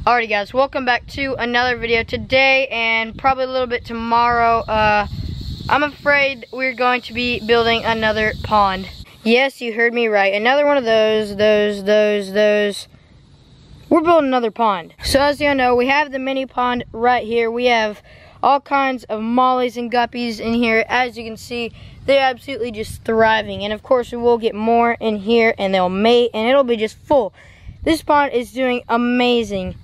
Alrighty guys, welcome back to another video today and probably a little bit tomorrow. I'm afraid we're going to be building another pond. Yes, you heard me right. Another one of those. We're building another pond. So as you know, we have the mini pond right here. We have all kinds of mollies and guppies in here. As you can see, they're absolutely just thriving. And of course, we will get more in here and they'll mate and it'll be just full. This pond is doing amazing.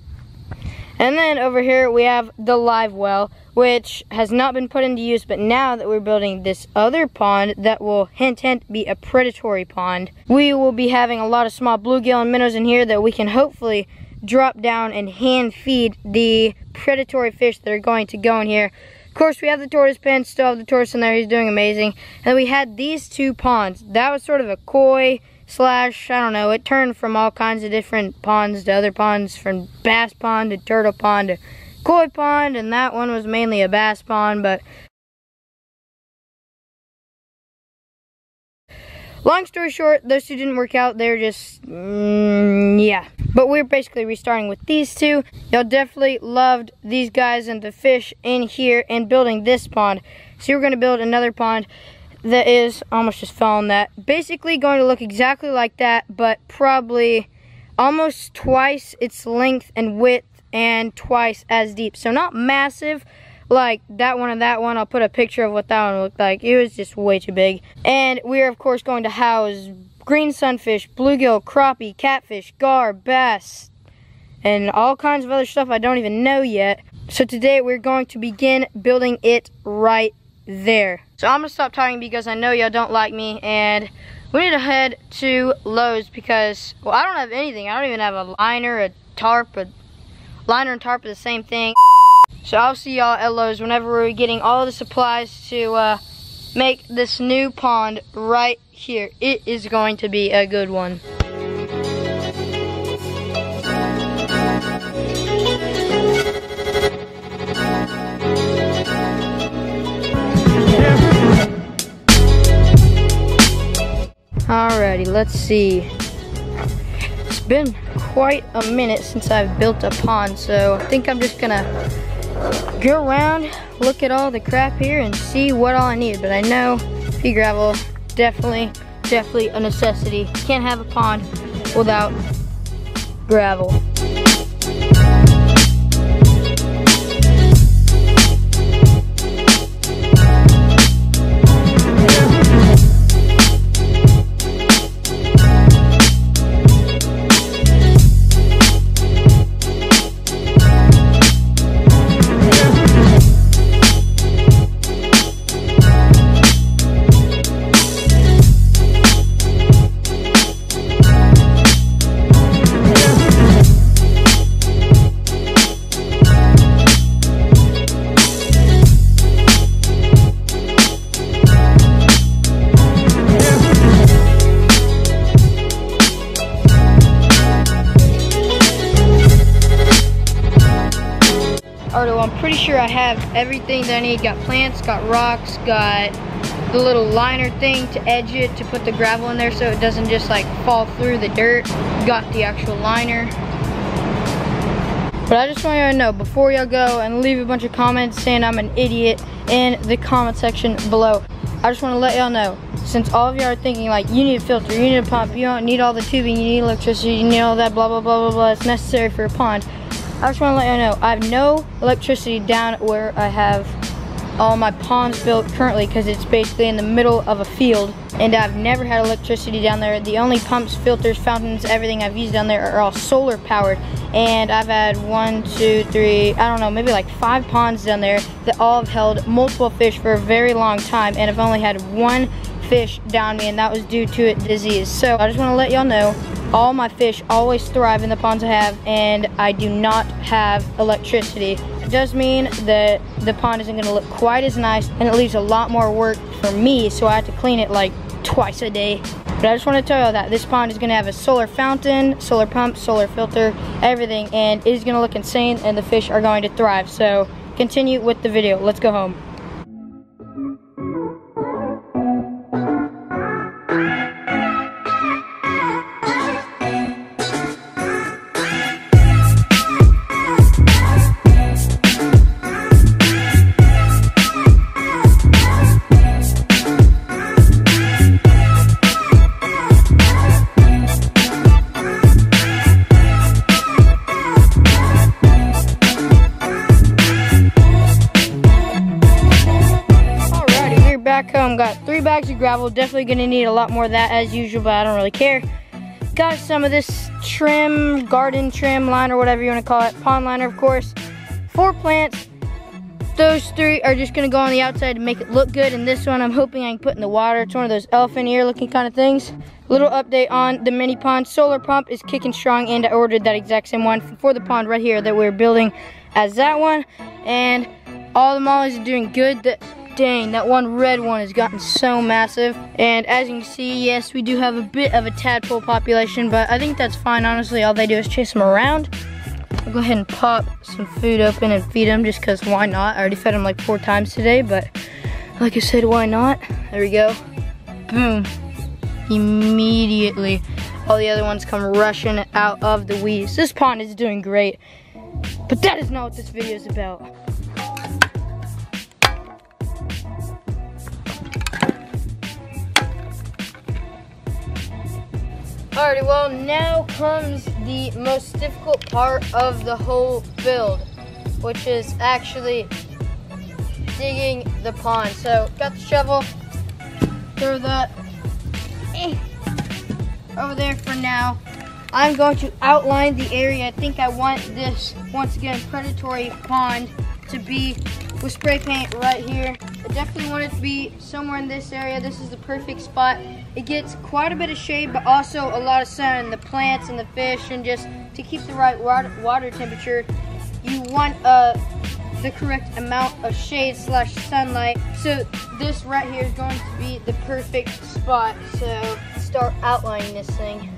And then over here we have the live well, which has not been put into use, but now that we're building this other pond that will hint be a predatory pond, we will be having a lot of small bluegill and minnows in here that we can hopefully drop down and hand feed the predatory fish that are going to go in here. Of course, we have the tortoise pen, still have the tortoise in there, he's doing amazing. And we had these two ponds. That was sort of a koi slash, I don't know, it turned from all kinds of different ponds to other ponds, from bass pond to turtle pond to koi pond, and that one was mainly a bass pond, but long story short, those two didn't work out. They're just, yeah. But we're basically restarting with these two. Y'all definitely loved these guys and the fish in here and building this pond. So we're going to build another pond that is, almost just fell on that, basically going to look exactly like that, but probably almost twice its length and width and twice as deep. So not massive like that one and that one. I'll put a picture of what that one looked like. It was just way too big. And we're of course going to house green sunfish, bluegill, crappie, catfish, gar, bass, and all kinds of other stuff I don't even know yet. So today we're going to begin building it right there. So I'm gonna stop talking because I know y'all don't like me, and we need to head to Lowe's because, well, I don't have anything. I don't even have a liner, a tarp. A liner and tarp are the same thing. So I'll see y'all at Lowe's whenever we're getting all the supplies to make this new pond right here. It is going to be a good one. Alrighty, let's see. It's been quite a minute since I've built a pond, so I think I'm just gonna go around, look at all the crap here and see what all I need. But I know pea gravel, definitely a necessity. Can't have a pond without gravel. I'm pretty sure I have everything that I need. Got plants, got rocks, got the little liner thing to edge it to put the gravel in there so it doesn't just like fall through the dirt. Got the actual liner. But I just want you to know, before y'all go and leave a bunch of comments saying I'm an idiot in the comment section below, I just want to let y'all know, since all of y'all are thinking like, you need a filter, you need a pump, you don't need all the tubing, you need electricity, you need all that blah blah blah blah blah, it's necessary for a pond. I just want to let you know, I have no electricity down where I have all my ponds built currently, because it's basically in the middle of a field, and I've never had electricity down there. The only pumps, filters, fountains, everything I've used down there are all solar powered, and I've had 1, 2, 3, I don't know, maybe like 5 ponds down there that all have held multiple fish for a very long time, and I've only had one fish down me, and that was due to a disease. So I just want to let y'all know, all my fish always thrive in the ponds I have, and I do not have electricity. It does mean that the pond isn't going to look quite as nice, and it leaves a lot more work for me, so I have to clean it like twice a day. But I just want to tell you that this pond is going to have a solar fountain, solar pump, solar filter, everything, and it is going to look insane, and the fish are going to thrive. So continue with the video. Let's go home. one got 3 bags of gravel. Definitely gonna need a lot more of that as usual, but I don't really care. Got some of this trim, garden trim liner, whatever you want to call it, pond liner, of course. 4 plants. Those 3 are just gonna go on the outside to make it look good, and this one I'm hoping I can put in the water. It's one of those elephant ear looking kind of things. Little update on the mini pond. Solar pump is kicking strong, and I ordered that exact same one for the pond right here that we're building as that one. And all the mollies are doing good. Dang, that one red one has gotten so massive. And as you can see, yes, we do have a bit of a tadpole population, but I think that's fine, honestly. All they do is chase them around. I'll go ahead and pop some food open and feed them just because why not? I already fed them like 4 times today, but like I said, why not? There we go. Boom. Immediately, all the other ones come rushing out of the weeds. This pond is doing great, but that is not what this video is about. Alrighty, well, now comes the most difficult part of the whole build, which is actually digging the pond. So, got the shovel, throw that over there for now. I'm going to outline the area. I think I want this, once again, predatory pond to be with spray paint right here. I definitely want it to be somewhere in this area. This is the perfect spot. It gets quite a bit of shade, but also a lot of sun, the plants and the fish, and just to keep the right water temperature, you want the correct amount of shade / sunlight. So this right here is going to be the perfect spot. So start outlining this thing.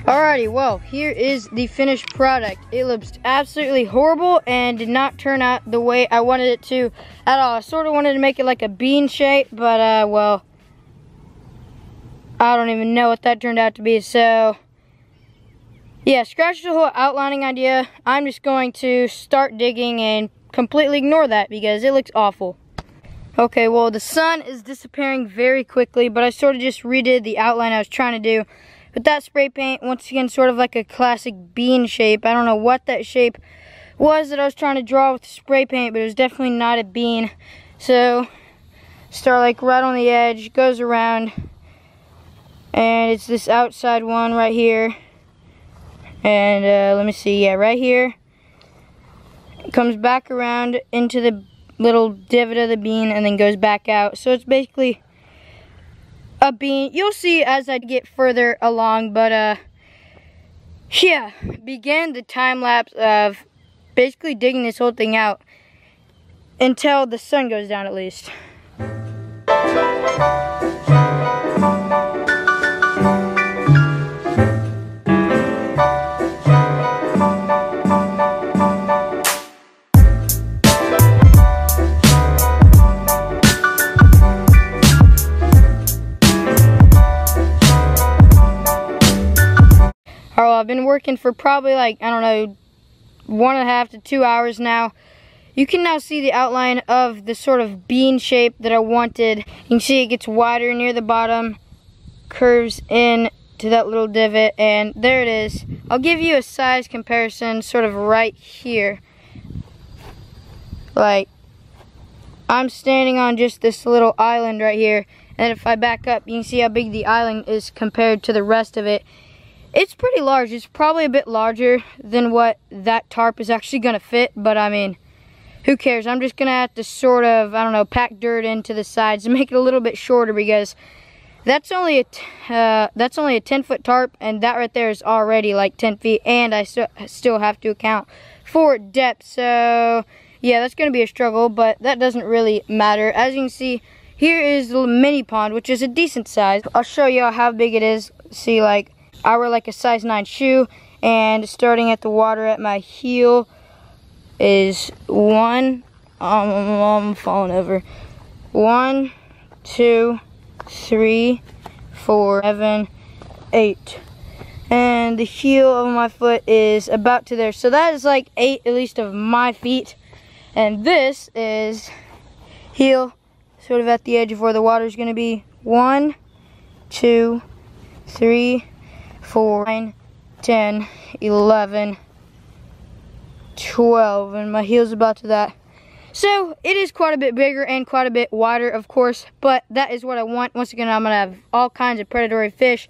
Alrighty, well, here is the finished product. It looks absolutely horrible and did not turn out the way I wanted it to at all. I sort of wanted to make it like a bean shape, but well, I don't even know what that turned out to be. So yeah, scratch the whole outlining idea. I'm just going to start digging and completely ignore that because it looks awful. Okay, well, the sun is disappearing very quickly, but I sort of just redid the outline I was trying to do. But that spray paint, once again, sort of like a classic bean shape. I don't know what that shape was that I was trying to draw with the spray paint, but it was definitely not a bean. So, start like right on the edge, goes around, and it's this outside one right here. And let me see, yeah, right here. It comes back around into the little divot of the bean and then goes back out. So it's basically a bean. You'll see as I get further along, but yeah, begin the time lapse of basically digging this whole thing out until the sun goes down at least. I've been working for probably like, I don't know, 1.5 to 2 hours now. You can now see the outline of the sort of bean shape that I wanted. You can see it gets wider near the bottom, curves in to that little divot, and there it is. I'll give you a size comparison sort of right here. Like, I'm standing on just this little island right here, and if I back up, you can see how big the island is compared to the rest of it. It's pretty large. It's probably a bit larger than what that tarp is actually going to fit, but I mean, who cares? I'm just going to have to sort of, I don't know, pack dirt into the sides to make it a little bit shorter because that's only a 10-foot tarp, and that right there is already like 10 feet, and I still have to account for depth. So yeah, that's going to be a struggle, but that doesn't really matter. As you can see, here is the mini pond, which is a decent size. I'll show you how big it is. See, like, I wear like a size 9 shoe, and starting at the water at my heel is 1, I'm falling over, 1, 2, 3, 4, 7, 8, and the heel of my foot is about to there. So that is like 8 at least of my feet, and this is heel sort of at the edge of where the water is going to be. 1, 2, 3, 4, 9, 10, 11, 12, and my heel's about to that. So it is quite a bit bigger and quite a bit wider, of course, but that is what I want. Once again, I'm going to have all kinds of predatory fish.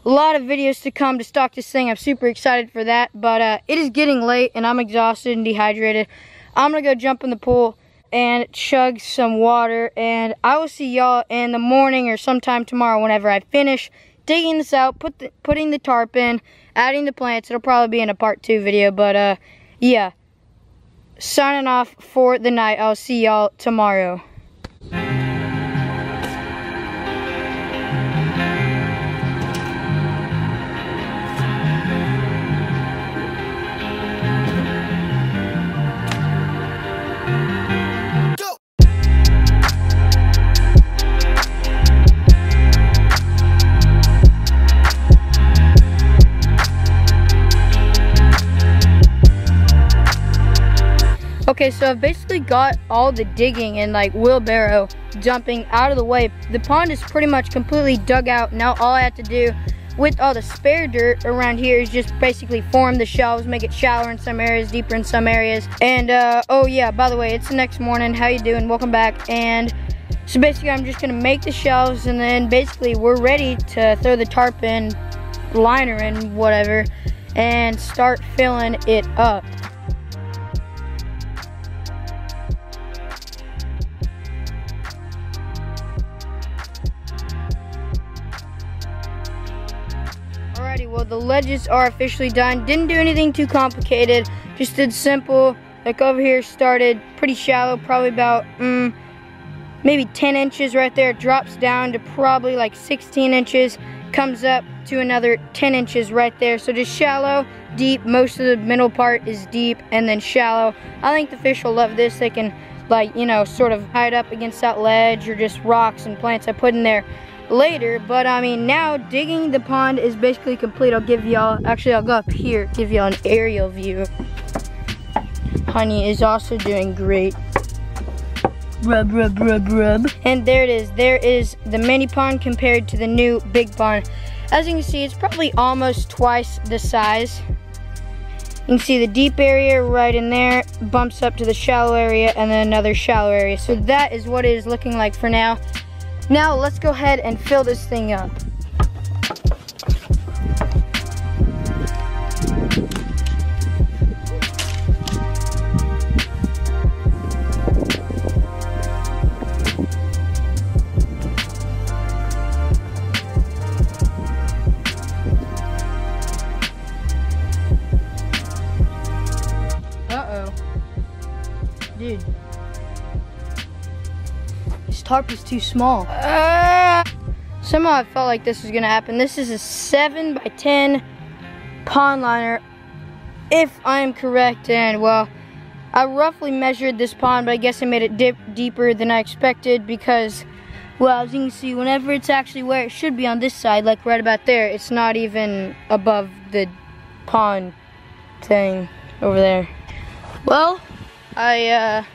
A lot of videos to come to stock this thing. I'm super excited for that, but it is getting late and I'm exhausted and dehydrated. I'm going to go jump in the pool and chug some water, and I will see y'all in the morning or sometime tomorrow whenever I finish digging this out, putting the tarp in, adding the plants. It'll probably be in a part 2 video, but yeah. Signing off for the night. I'll see y'all tomorrow. Okay, so I've basically got all the digging and like wheelbarrow dumping out of the way. The pond is pretty much completely dug out. Now all I have to do with all the spare dirt around here is just basically form the shelves, make it shallower in some areas, deeper in some areas. And oh yeah, by the way, it's the next morning. How you doing? Welcome back. And so basically I'm just gonna make the shelves, and then basically we're ready to throw the tarp in, liner in, whatever, and start filling it up. Alrighty, well the ledges are officially done. Didn't do anything too complicated, just did simple. Like over here started pretty shallow, probably about maybe 10 inches right there. Drops down to probably like 16 inches, comes up to another 10 inches right there. So just shallow, deep. Most of the middle part is deep, and then shallow. I think the fish will love this. They can, like, you know, sort of hide up against that ledge, or just rocks and plants I put in there later. But I mean, now digging the pond is basically complete. I'll give y'all, actually I'll go up here, give y'all an aerial view. Honey is also doing great. Rub, rub, rub, rub. And there it is. There is the mini pond compared to the new big pond. As you can see, it's probably almost twice the size. You can see the deep area right in there, bumps up to the shallow area, and then another shallow area. So that is what it is looking like for now. Now let's go ahead and fill this thing up. Uh-oh. Dude. This tarp is too small. Somehow I felt like this was gonna happen. This is a 7 by 10 pond liner, if I'm correct. And well, I roughly measured this pond, but I guess I made it dip deeper than I expected because, well, as you can see, whenever it's actually where it should be on this side, like right about there, it's not even above the pond thing over there. Well, I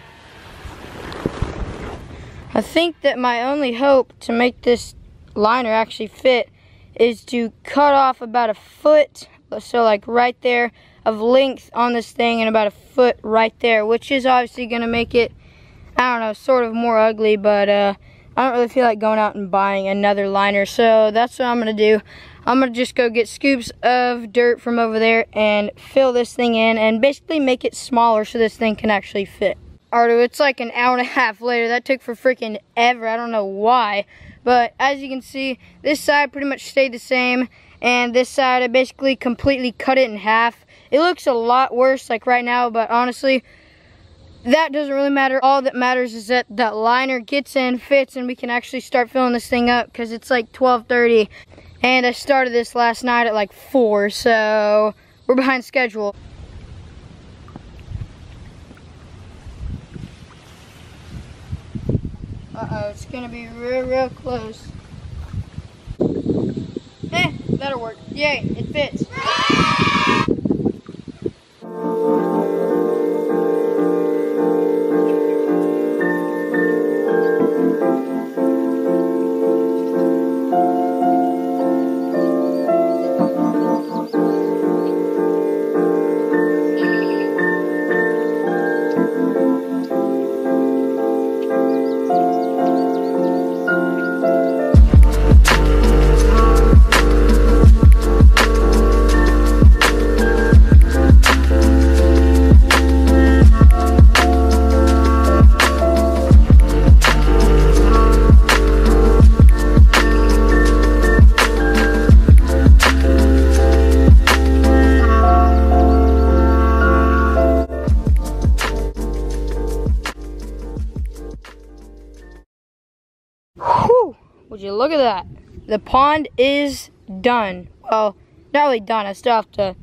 think that my only hope to make this liner actually fit is to cut off about a foot, so like right there, of length on this thing, and about a foot right there, which is obviously going to make it, I don't know, sort of more ugly, but I don't really feel like going out and buying another liner, so that's what I'm going to do. I'm going to just go get scoops of dirt from over there and fill this thing in and basically make it smaller so this thing can actually fit. Alright, it's like an hour and a half later. That took for freaking ever. I don't know why. But as you can see, this side pretty much stayed the same. And this side, I basically completely cut it in half. It looks a lot worse like right now, but honestly, that doesn't really matter. All that matters is that that liner gets in, fits, and we can actually start filling this thing up because it's like 12:30. And I started this last night at like 4, so we're behind schedule. Uh-oh, it's gonna be real close. That'll work. Yay, it fits. look at that. The pond is done. Well, not really done. I still have to,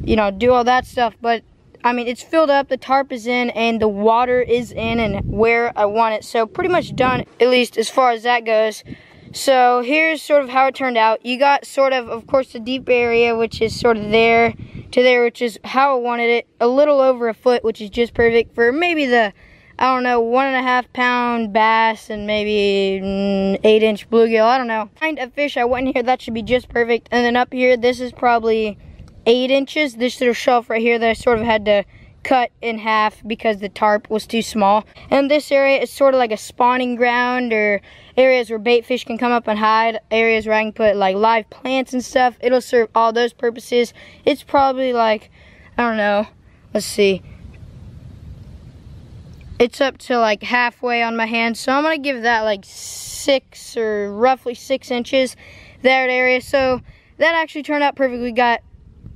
do all that stuff. But, I mean, it's filled up. The tarp is in and the water is in and where I want it. So, pretty much done, at least as far as that goes. So, here's sort of how it turned out. You got sort of course, the deep area, which is sort of there to there, which is how I wanted it. A little over a foot, which is just perfect for maybe the, I don't know, 1.5 pound bass and maybe 8-inch bluegill. I don't know. Kind of fish I went in here, that should be just perfect. And then up here, this is probably 8 inches. This little shelf right here that I sort of had to cut in half because the tarp was too small. And this area is sort of like a spawning ground, or areas where bait fish can come up and hide, areas where I can put like live plants and stuff. It'll serve all those purposes. It's probably like, I don't know, let's see. It's up to like halfway on my hand, so I'm gonna give that like 6 or roughly 6 inches, that area. So that actually turned out perfect. We got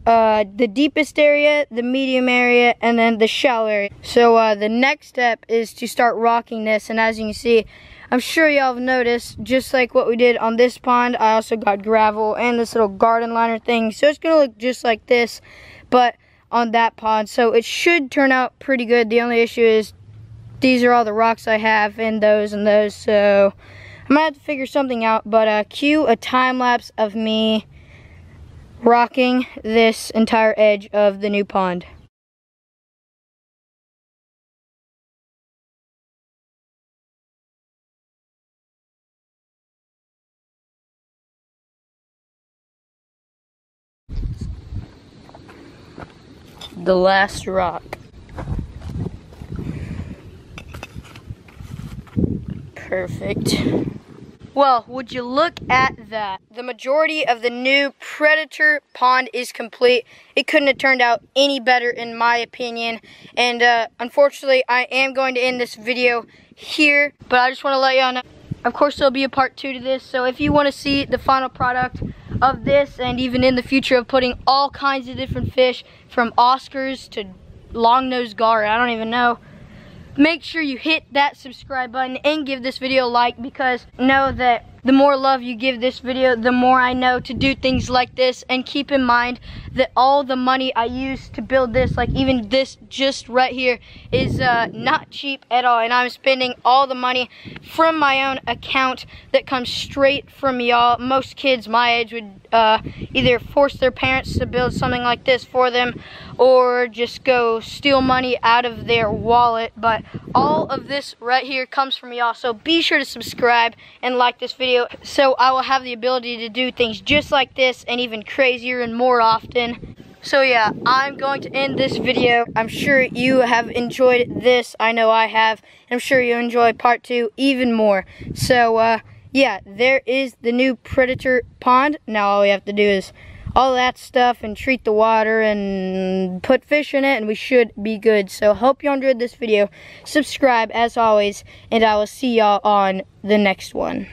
the deepest area, the medium area, and then the shallow area. So the next step is to start rocking this, and as you can see, I'm sure y'all have noticed, just like what we did on this pond, I also got gravel and this little garden liner thing. So it's gonna look just like this, but on that pond. So it should turn out pretty good. The only issue is these are all the rocks I have, and those, so I'm gonna have to figure something out. But cue a time lapse of me rocking this entire edge of the new pond. The last rock. Perfect. Well, would you look at that? The majority of the new Predator pond is complete. It couldn't have turned out any better in my opinion. And unfortunately, I am going to end this video here. But I just want to let y'all know, of course, there'll be a part 2 to this. So if you want to see the final product of this, and even in the future of putting all kinds of different fish, from Oscars to long-nosed gar, I don't even know, make sure you hit that subscribe button and give this video a like, because know that the more love you give this video, the more I know to do things like this. And keep in mind that all the money I use to build this, like even this just right here, is not cheap at all. And I'm spending all the money from my own account that comes straight from y'all. Most kids my age would either force their parents to build something like this for them, or just go steal money out of their wallet. But all of this right here comes from y'all. So be sure to subscribe and like this video, so I will have the ability to do things just like this and even crazier and more often. So yeah, I'm going to end this video. I'm sure you have enjoyed this. I know I have. I'm sure you'll enjoy part 2 even more. So yeah, there is the new Predator pond. Now all we have to do is all that stuff and treat the water and put fish in it, and we should be good. So hope you enjoyed this video. Subscribe as always, and I will see y'all on the next one.